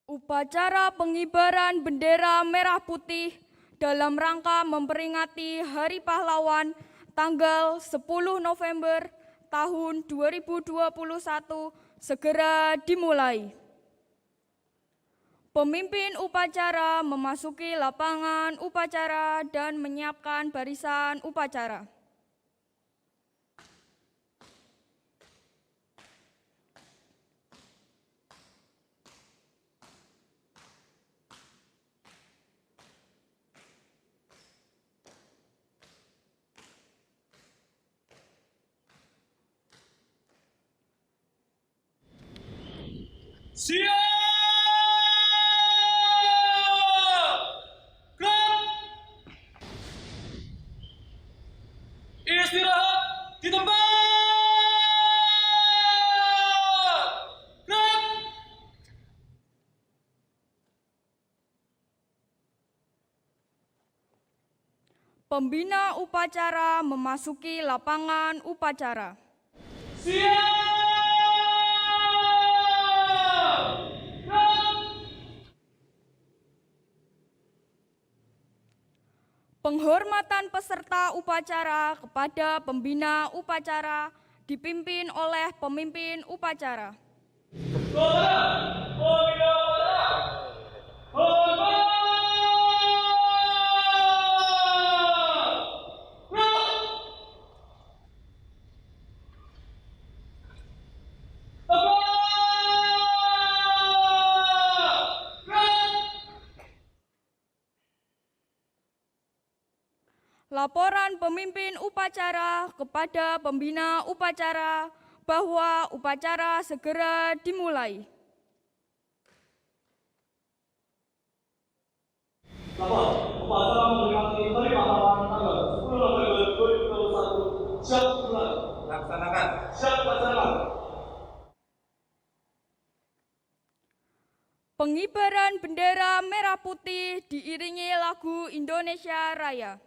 Upacara pengibaran bendera merah putih dalam rangka memperingati Hari Pahlawan tanggal 10 November tahun 2021 segera dimulai. Pemimpin upacara memasuki lapangan upacara dan menyiapkan barisan upacara. Siap! Gerak! Istirahat di tempat! Gerak! Pembina upacara memasuki lapangan upacara. Siap! Gerak! Penghormatan peserta upacara kepada pembina upacara dipimpin oleh pemimpin upacara. Saudara, pembina upacara, hormat! Gerak! Tepat! Gerak! Laporan pemimpin upacara kepada pembina upacara bahwa upacara segera dimulai. Lapor, upacara memperingati Hari Pahlawan tanggal 10 November 2021. Siap dimulai. Laksanakan. Siap laksanakan. Pengibaran bendera merah putih diiringi lagu Indonesia Raya.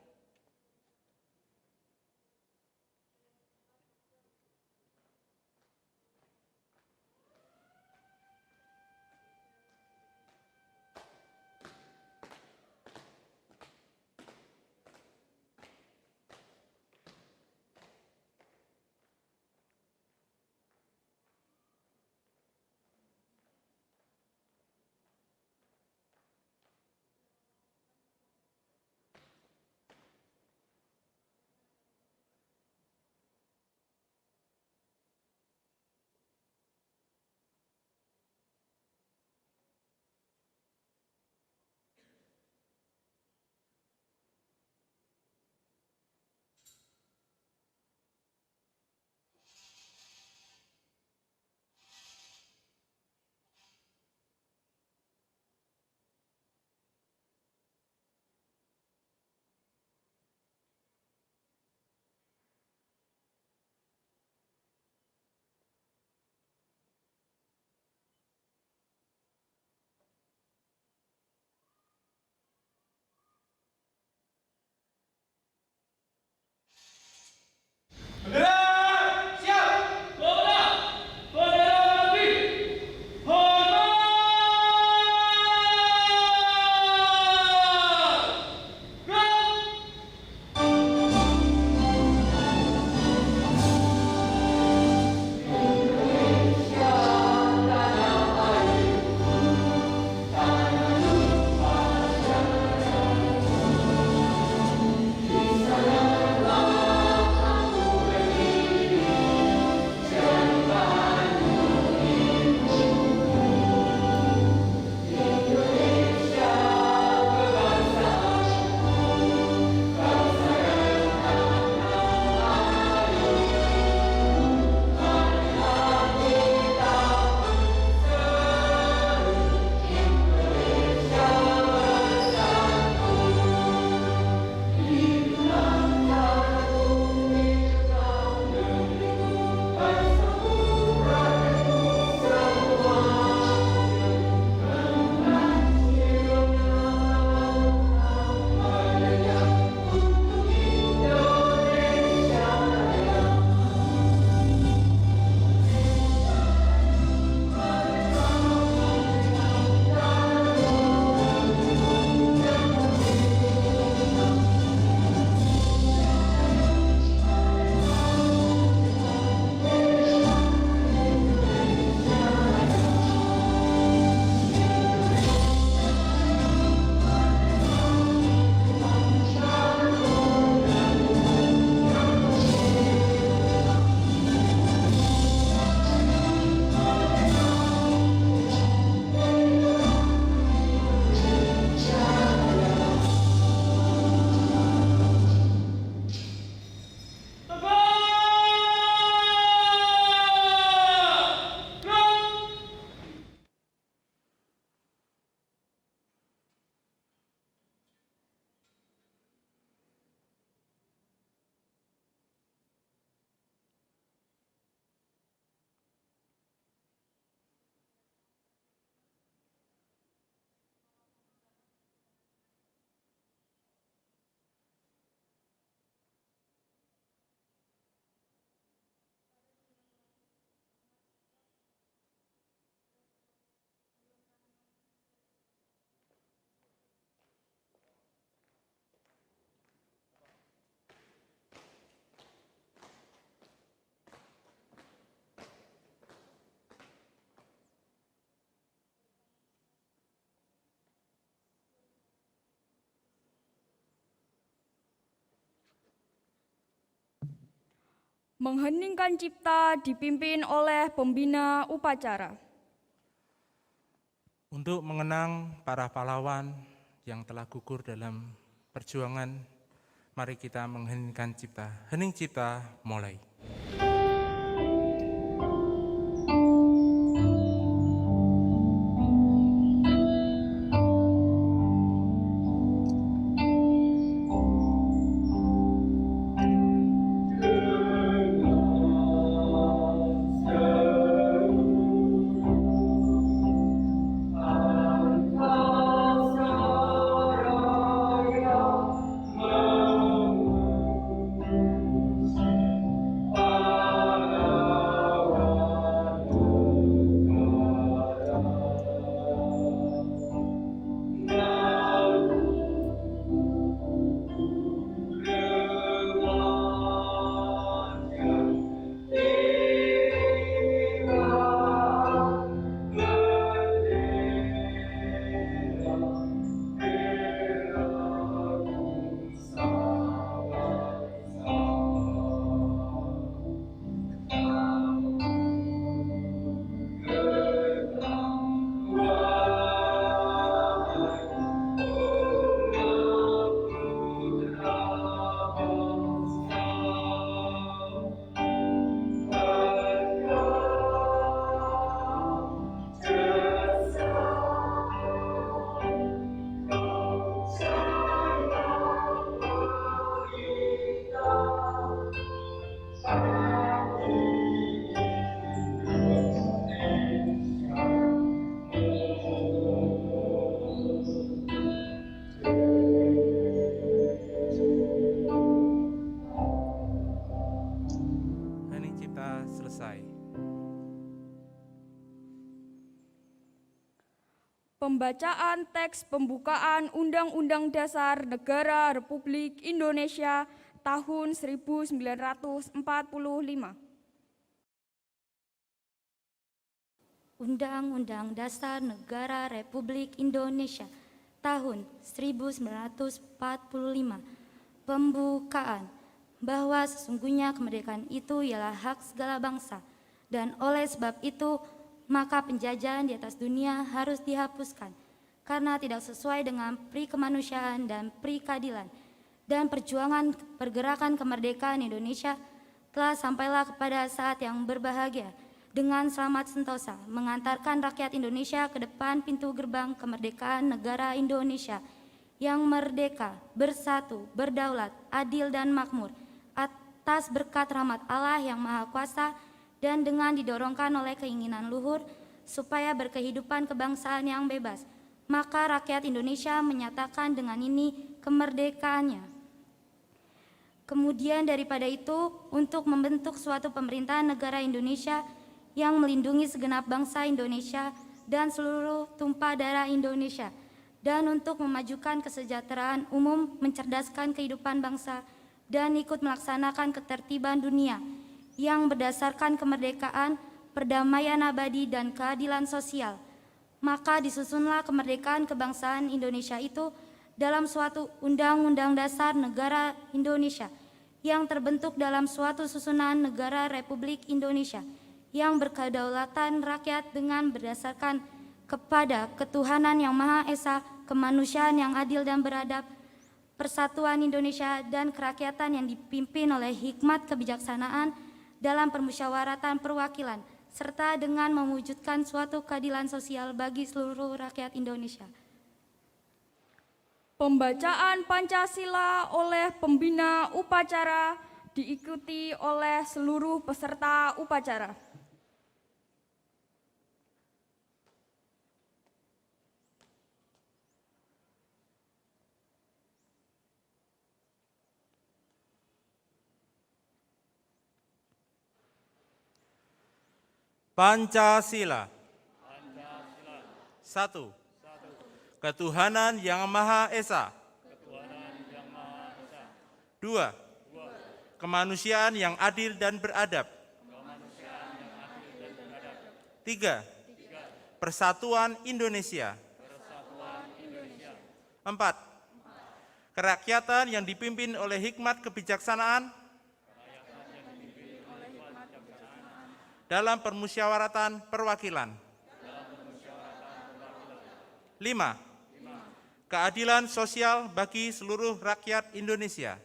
Mengheningkan cipta dipimpin oleh pembina upacara. Untuk mengenang para pahlawan yang telah gugur dalam perjuangan, mari kita mengheningkan cipta. Hening cipta, mulai. Hening cipta selesai. Pembacaan teks pembukaan Undang-Undang Dasar Negara Republik Indonesia tahun 1945. Undang-Undang Dasar Negara Republik Indonesia tahun 1945. Pembukaan bahwa sesungguhnya kemerdekaan itu ialah hak segala bangsa, dan oleh sebab itu maka penjajahan di atas dunia harus dihapuskan karena tidak sesuai dengan pri kemanusiaan dan pri keadilan, dan perjuangan pergerakan kemerdekaan Indonesia telah sampailah kepada saat yang berbahagia dengan selamat sentosa mengantarkan rakyat Indonesia ke depan pintu gerbang kemerdekaan negara Indonesia yang merdeka, bersatu, berdaulat, adil dan makmur atas berkat rahmat Allah yang Maha Kuasa, dan dengan didorongkan oleh keinginan luhur supaya berkehidupan kebangsaan yang bebas, maka rakyat Indonesia menyatakan dengan ini kemerdekaannya. Kemudian daripada itu, untuk membentuk suatu pemerintahan negara Indonesia yang melindungi segenap bangsa Indonesia dan seluruh tumpah darah Indonesia, dan untuk memajukan kesejahteraan umum, mencerdaskan kehidupan bangsa, dan ikut melaksanakan ketertiban dunia yang berdasarkan kemerdekaan, perdamaian abadi, dan keadilan sosial. Maka disusunlah kemerdekaan kebangsaan Indonesia itu dalam suatu Undang-Undang Dasar Negara Indonesia yang terbentuk dalam suatu susunan negara Republik Indonesia yang berkedaulatan rakyat dengan berdasarkan kepada ketuhanan yang Maha Esa, kemanusiaan yang adil dan beradab, persatuan Indonesia dan kerakyatan yang dipimpin oleh hikmat kebijaksanaan dalam permusyawaratan perwakilan, serta dengan mewujudkan suatu keadilan sosial bagi seluruh rakyat Indonesia. Pembacaan Pancasila oleh pembina upacara diikuti oleh seluruh peserta upacara. Pancasila. 1. Ketuhanan yang Maha Esa. 2. Kemanusiaan yang adil dan beradab. 3. Persatuan Indonesia. 4. Kerakyatan yang dipimpin oleh hikmat kebijaksanaan. dalam permusyawaratan perwakilan. 5. Keadilan sosial bagi seluruh rakyat Indonesia.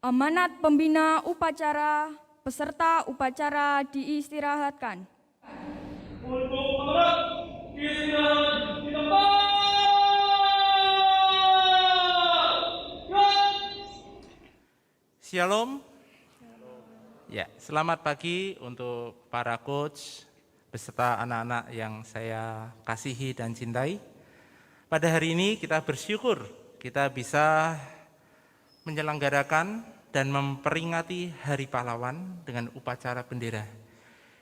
Amanat pembina upacara, peserta upacara diistirahatkan. Untuk amanat istirahat di tempat. Shalom. Ya, selamat pagi untuk para coach beserta anak-anak yang saya kasihi dan cintai. Pada hari ini kita bersyukur kita bisa menyelenggarakan dan memperingati Hari Pahlawan dengan upacara bendera.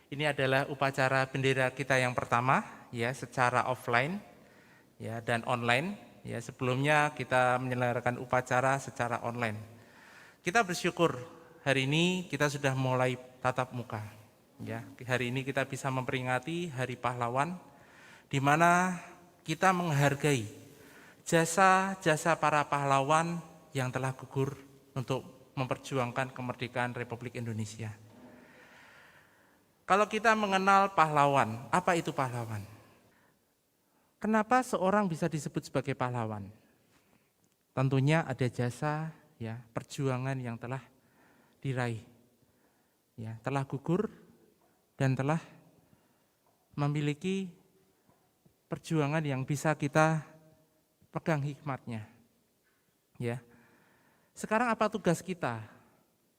Ini adalah upacara bendera kita yang pertama ya, secara offline ya dan online ya. Sebelumnya kita menyelenggarakan upacara secara online. Kita bersyukur hari ini kita sudah mulai tatap muka ya. Hari ini kita bisa memperingati Hari Pahlawan di mana kita menghargai jasa-jasa para pahlawan yang telah gugur untuk memperjuangkan kemerdekaan Republik Indonesia. Kalau kita mengenal pahlawan, apa itu pahlawan? Kenapa seorang bisa disebut sebagai pahlawan? Tentunya ada jasa, ya, perjuangan yang telah diraih, ya, telah gugur dan telah memiliki perjuangan yang bisa kita pegang hikmatnya, ya. Sekarang apa tugas kita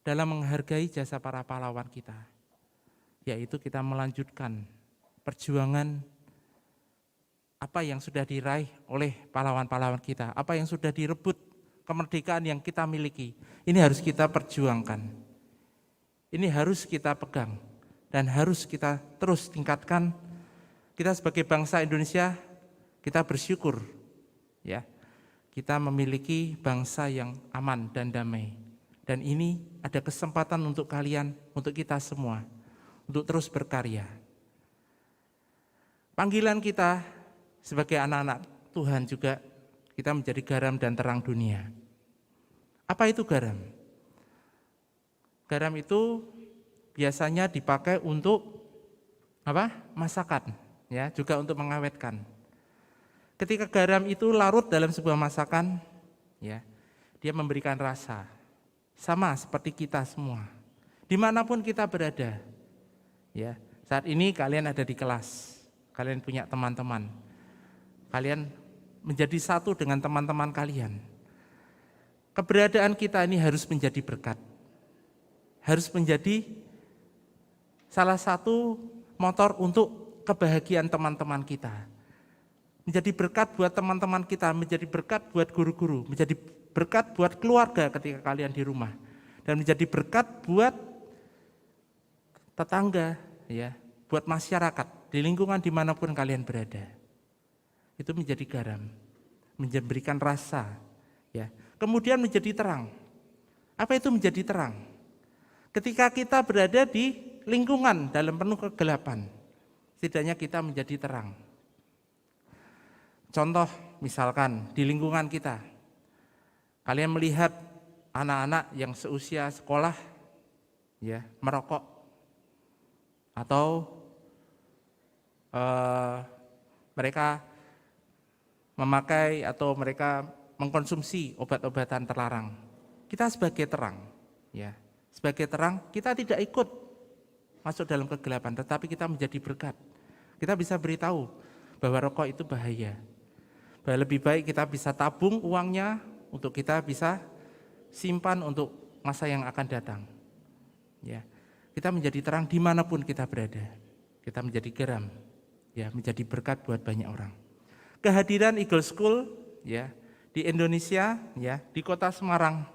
dalam menghargai jasa para pahlawan kita? Yaitu kita melanjutkan perjuangan apa yang sudah diraih oleh pahlawan-pahlawan kita, apa yang sudah direbut kemerdekaan yang kita miliki. Ini harus kita perjuangkan. Ini harus kita pegang dan harus kita terus tingkatkan. Kita sebagai bangsa Indonesia, kita bersyukur ya. Kita memiliki bangsa yang aman dan damai. Dan ini ada kesempatan untuk kalian, untuk kita semua, untuk terus berkarya. Panggilan kita sebagai anak-anak Tuhan juga, kita menjadi garam dan terang dunia. Apa itu garam? Garam itu biasanya dipakai untuk apa? Masakan, ya, juga untuk mengawetkan. Ketika garam itu larut dalam sebuah masakan, ya, dia memberikan rasa. Sama seperti kita semua. Dimanapun kita berada, ya. Saat ini kalian ada di kelas, kalian punya teman-teman, kalian menjadi satu dengan teman-teman kalian. Keberadaan kita ini harus menjadi berkat, harus menjadi salah satu motor untuk kebahagiaan teman-teman kita. Menjadi berkat buat teman-teman kita, menjadi berkat buat guru-guru, menjadi berkat buat keluarga ketika kalian di rumah, dan menjadi berkat buat tetangga, ya, buat masyarakat di lingkungan dimanapun kalian berada. Itu menjadi garam, memberikan rasa, ya. Kemudian menjadi terang. Apa itu menjadi terang? Ketika kita berada di lingkungan dalam penuh kegelapan, setidaknya kita menjadi terang. Contoh misalkan di lingkungan kita, kalian melihat anak-anak yang seusia sekolah ya merokok atau mereka memakai atau mereka mengkonsumsi obat-obatan terlarang. Kita sebagai terang, ya, sebagai terang kita tidak ikut masuk dalam kegelapan, tetapi kita menjadi berkat. Kita bisa beritahu bahwa rokok itu bahaya. Bahwa lebih baik kita bisa tabung uangnya untuk kita bisa simpan untuk masa yang akan datang. Ya, kita menjadi terang dimanapun kita berada. Kita menjadi garam, ya, menjadi berkat buat banyak orang. Kehadiran Eagle School, ya, di Indonesia, ya, di kota Semarang,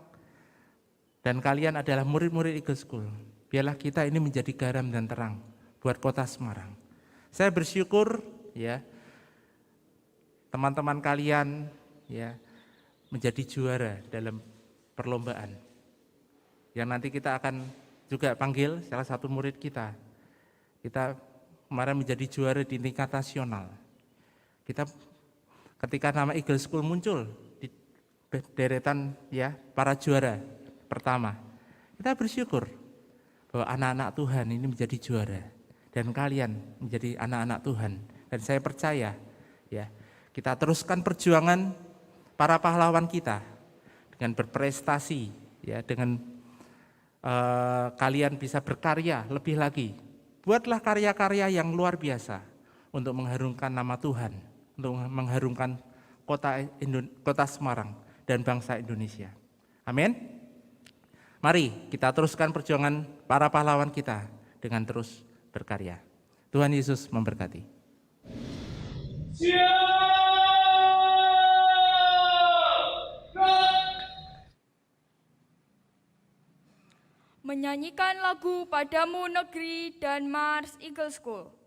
dan kalian adalah murid-murid Eagle School. Biarlah kita ini menjadi garam dan terang buat kota Semarang. Saya bersyukur, ya, teman-teman kalian, ya, menjadi juara dalam perlombaan yang nanti kita akan juga panggil salah satu murid kita. Kita kemarin menjadi juara di tingkat nasional. Kita ketika nama Eagle School muncul di deretan ya para juara pertama, kita bersyukur bahwa anak-anak Tuhan ini menjadi juara dan kalian menjadi anak-anak Tuhan. Dan saya percaya ya, kita teruskan perjuangan para pahlawan kita dengan berprestasi ya, dengan kalian bisa berkarya lebih lagi. Buatlah karya-karya yang luar biasa untuk mengharumkan nama Tuhan, untuk mengharumkan kota Semarang dan bangsa Indonesia. Amin. Mari kita teruskan perjuangan para pahlawan kita dengan terus berkarya. Tuhan Yesus memberkati. Menyanyikan lagu Padamu Negeri dan Mars Eagle School. Padamu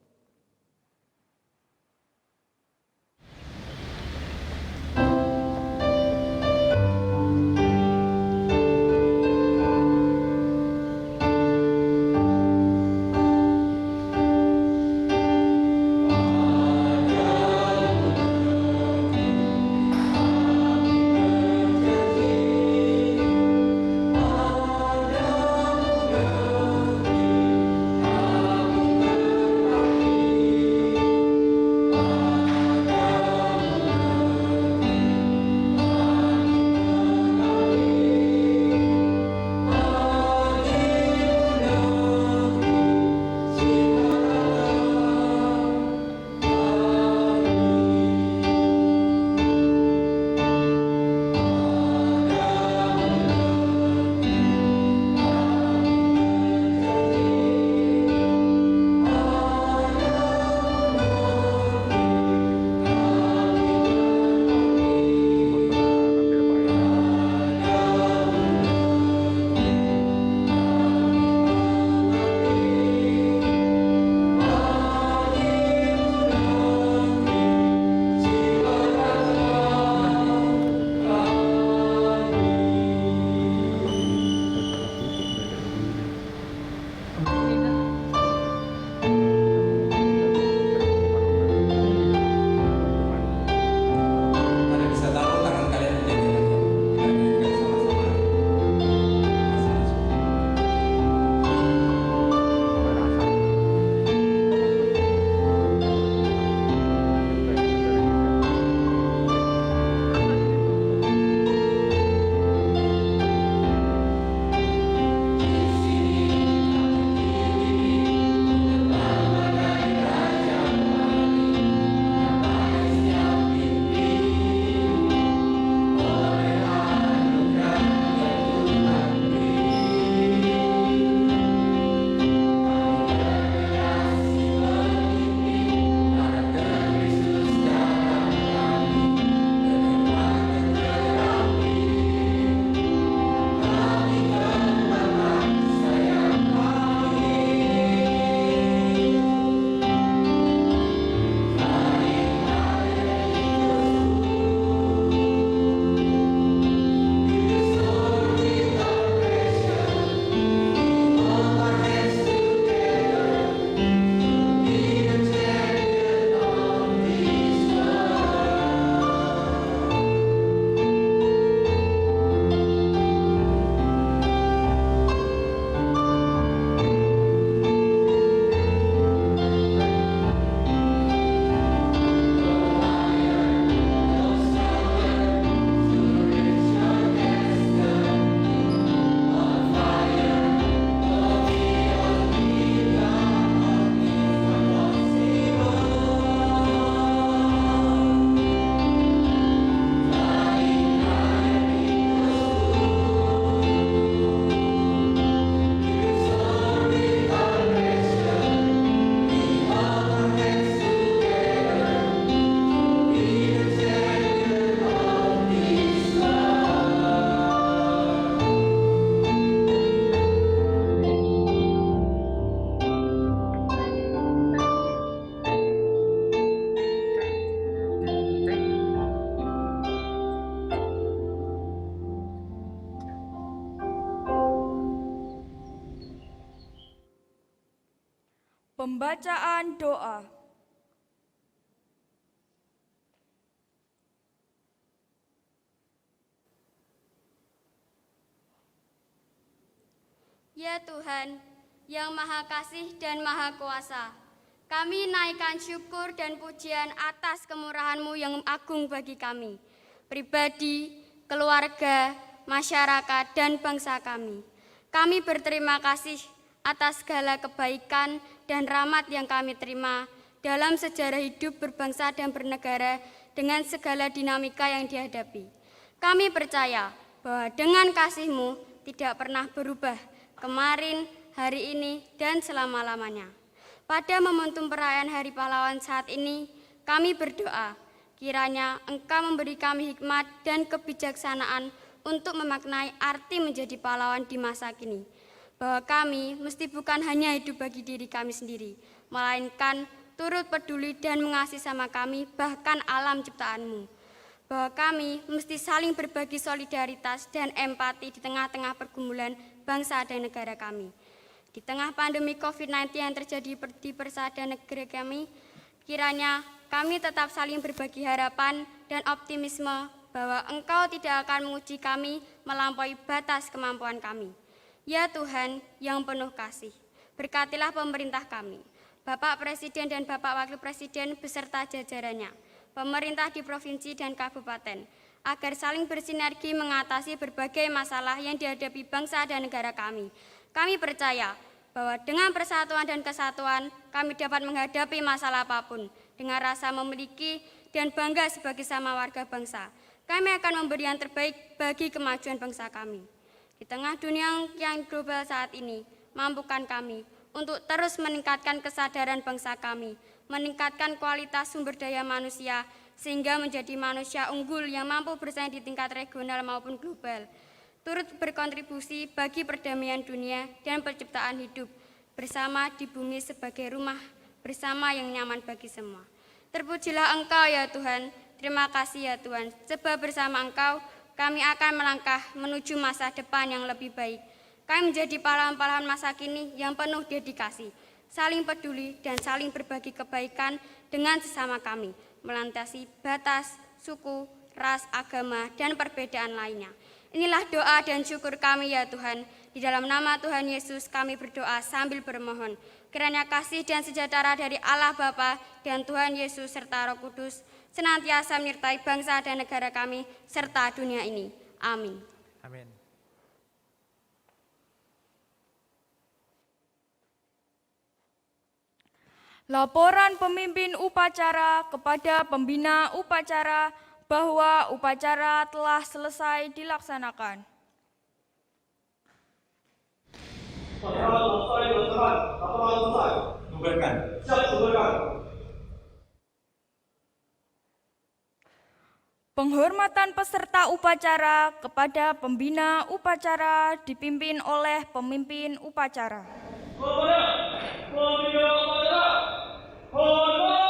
Pembacaan doa. Ya Tuhan, yang Maha Kasih dan Maha Kuasa, kami naikkan syukur dan pujian atas kemurahan-Mu yang agung bagi kami, pribadi, keluarga, masyarakat, dan bangsa kami. Kami berterima kasih atas segala kebaikan dan rahmat yang kami terima dalam sejarah hidup berbangsa dan bernegara dengan segala dinamika yang dihadapi. Kami percaya bahwa dengan kasih-Mu tidak pernah berubah, kemarin, hari ini, dan selama-lamanya. Pada momentum perayaan Hari Pahlawan saat ini, kami berdoa, kiranya Engkau memberi kami hikmat dan kebijaksanaan untuk memaknai arti menjadi pahlawan di masa kini. Bahwa kami mesti bukan hanya hidup bagi diri kami sendiri, melainkan turut peduli dan mengasihi sama kami, bahkan alam ciptaan-Mu. Bahwa kami mesti saling berbagi solidaritas dan empati di tengah-tengah pergumulan bangsa dan negara kami. Di tengah pandemi COVID-19 yang terjadi di bangsa dan negara kami, kiranya kami tetap saling berbagi harapan dan optimisme bahwa Engkau tidak akan menguji kami melampaui batas kemampuan kami. Ya Tuhan yang penuh kasih, berkatilah pemerintah kami, Bapak Presiden dan Bapak Wakil Presiden beserta jajarannya, pemerintah di provinsi dan kabupaten, agar saling bersinergi mengatasi berbagai masalah yang dihadapi bangsa dan negara kami. Kami percaya bahwa dengan persatuan dan kesatuan, kami dapat menghadapi masalah apapun dengan rasa memiliki dan bangga sebagai sama warga bangsa. Kami akan memberi yang terbaik bagi kemajuan bangsa kami. Di tengah dunia yang global saat ini, mampukan kami untuk terus meningkatkan kesadaran bangsa kami, meningkatkan kualitas sumber daya manusia, sehingga menjadi manusia unggul yang mampu bersaing di tingkat regional maupun global, turut berkontribusi bagi perdamaian dunia dan penciptaan hidup bersama di bumi sebagai rumah bersama yang nyaman bagi semua. Terpujilah Engkau ya Tuhan, terima kasih ya Tuhan, sebab bersama Engkau kami akan melangkah menuju masa depan yang lebih baik. Kami menjadi pahlawan-pahlawan masa kini yang penuh dedikasi, saling peduli dan saling berbagi kebaikan dengan sesama kami, melintasi batas, suku, ras, agama, dan perbedaan lainnya. Inilah doa dan syukur kami ya Tuhan. Di dalam nama Tuhan Yesus kami berdoa sambil bermohon. Kiranya kasih dan sejahtera dari Allah Bapa dan Tuhan Yesus serta Roh Kudus senantiasa menyertai bangsa dan negara kami serta dunia ini. Amin. Amin. Laporan pemimpin upacara kepada pembina upacara bahwa upacara telah selesai dilaksanakan. Laporan selesai dilaksanakan. Laporan selesai. Tugaskan. Siap tugaskan. Penghormatan peserta upacara kepada pembina upacara dipimpin oleh pemimpin upacara. Kepada pembina upacara, hormat.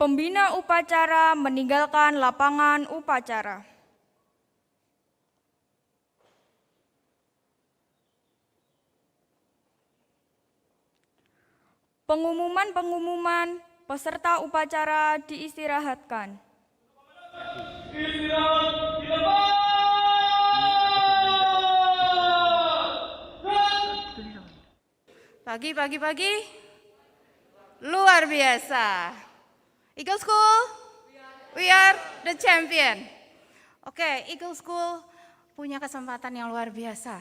Pembina upacara meninggalkan lapangan upacara. Pengumuman peserta upacara diistirahatkan. Istirahat di tempat. Pagi, luar biasa. Eagle School, we are the champion. Oke, Eagle School punya kesempatan yang luar biasa.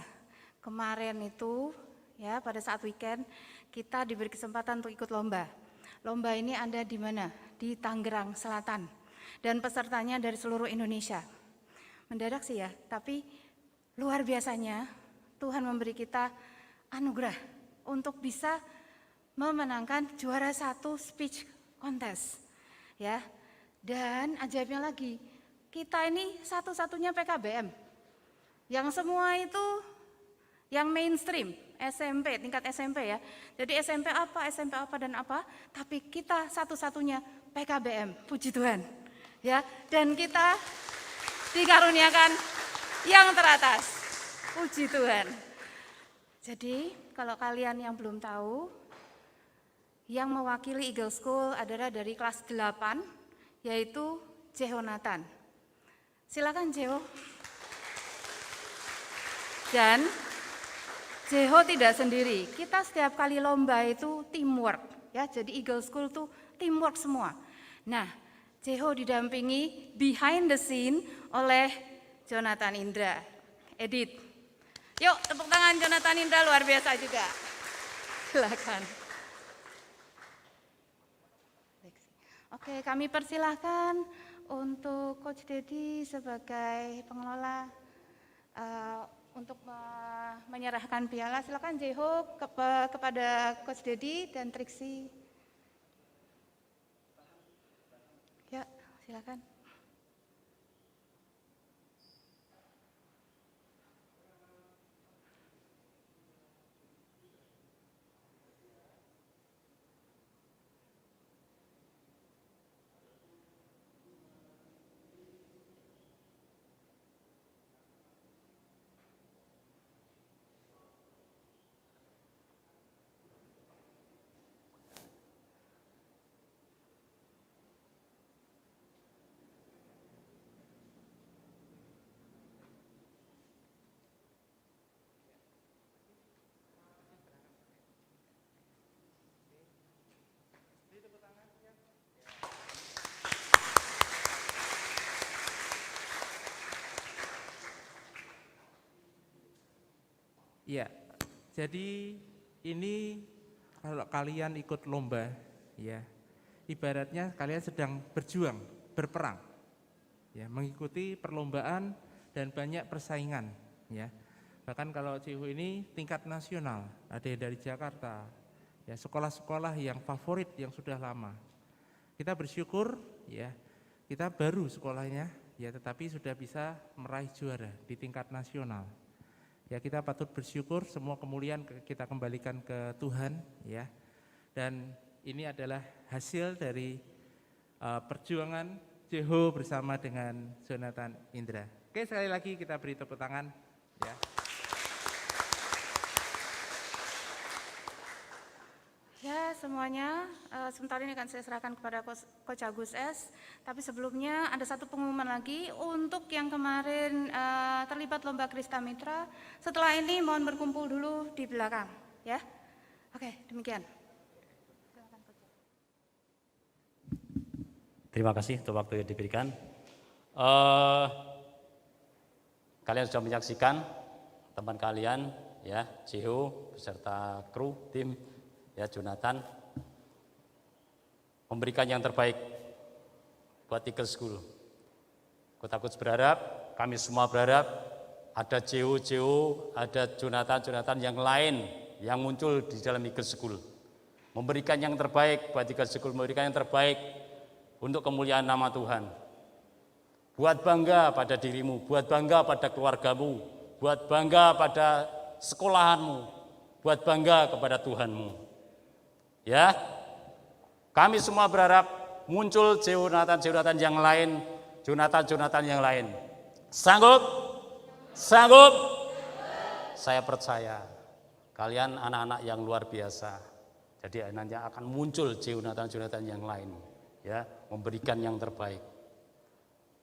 Kemarin itu, ya pada saat weekend, kita diberi kesempatan untuk ikut lomba. Lomba ini ada di mana? Di Tangerang Selatan. Dan pesertanya dari seluruh Indonesia. Mendadak sih ya, tapi luar biasanya Tuhan memberi kita anugerah untuk bisa memenangkan juara 1 speech contest. Ya, dan ajaibnya lagi, kita ini satu-satunya PKBM yang semua itu yang mainstream, SMP, tingkat SMP ya. Jadi SMP apa dan apa, tapi kita satu-satunya PKBM, puji Tuhan. Ya, dan kita dikaruniakan yang teratas, puji Tuhan. Jadi kalau kalian yang belum tahu, yang mewakili Eagle School adalah dari kelas 8, yaitu Jehonatan. Silakan Jeho. Dan Jeho tidak sendiri, kita setiap kali lomba itu teamwork, ya. Jadi Eagle School itu teamwork semua. Nah, Jeho didampingi behind the scene oleh Jonathan Indra, Edit. Yuk, tepuk tangan Jonathan Indra, luar biasa juga. Silakan. Oke, kami persilahkan untuk Coach Dedi sebagai pengelola untuk menyerahkan piala. Silakan Jeho kepada Coach Dedi dan Triksi. Ya, silakan. Ya, jadi ini kalau kalian ikut lomba, ya, ibaratnya kalian sedang berjuang, berperang, ya, mengikuti perlombaan dan banyak persaingan, ya. Bahkan kalau Jeho ini tingkat nasional, ada yang dari Jakarta, ya, sekolah-sekolah yang favorit yang sudah lama. Kita bersyukur, ya, kita baru sekolahnya, ya, tetapi sudah bisa meraih juara di tingkat nasional. Ya, kita patut bersyukur, semua kemuliaan kita kembalikan ke Tuhan, ya. Dan ini adalah hasil dari perjuangan Jeho bersama dengan Jonathan Indra. Oke, sekali lagi kita beri tepuk tangan, ya. Ya, semuanya, sebentar ini akan saya serahkan kepada Coach Agus S. Tapi sebelumnya ada satu pengumuman lagi untuk yang kemarin terlibat lomba Krista Mitra. Setelah ini mohon berkumpul dulu di belakang, ya. Oke, demikian. Terima kasih untuk waktu yang diberikan. Kalian sudah menyaksikan teman kalian, ya, Jeho beserta kru, tim, ya, Jonathan memberikan yang terbaik buat Eagle School. Kota Coach berharap, kami semua berharap ada Jeho, ada Jonathan yang lain yang muncul di dalam Eagle School. Memberikan yang terbaik buat Eagle School, memberikan yang terbaik untuk kemuliaan nama Tuhan. Buat bangga pada dirimu, buat bangga pada keluargamu, buat bangga pada sekolahanmu, buat bangga kepada Tuhanmu. Ya, kami semua berharap muncul Jonathan yang lain, Jonathan yang lain. Sanggup? Sanggup? Saya percaya kalian anak-anak yang luar biasa. Jadi nanti akan muncul Jonathan yang lain, ya, memberikan yang terbaik.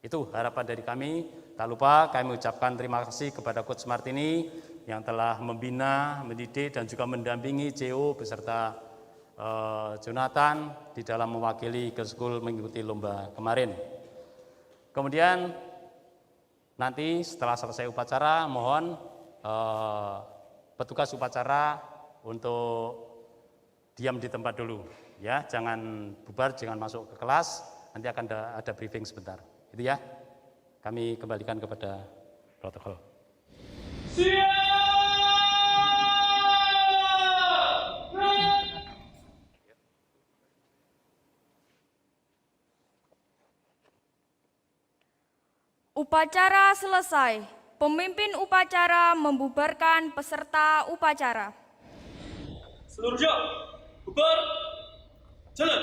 Itu harapan dari kami. Tak lupa kami ucapkan terima kasih kepada Coach Martini yang telah membina, mendidik dan juga mendampingi Jeho beserta Jonathan di dalam mewakili Eagle School mengikuti lomba kemarin. Kemudian nanti setelah selesai upacara, mohon petugas upacara untuk diam di tempat dulu, ya, jangan bubar, jangan masuk ke kelas. Nanti akan ada briefing sebentar. Itu ya. Kami kembalikan kepada protokol. Siap! Upacara selesai. Pemimpin upacara membubarkan peserta upacara. Seluruh siap. Bubar. Jalan.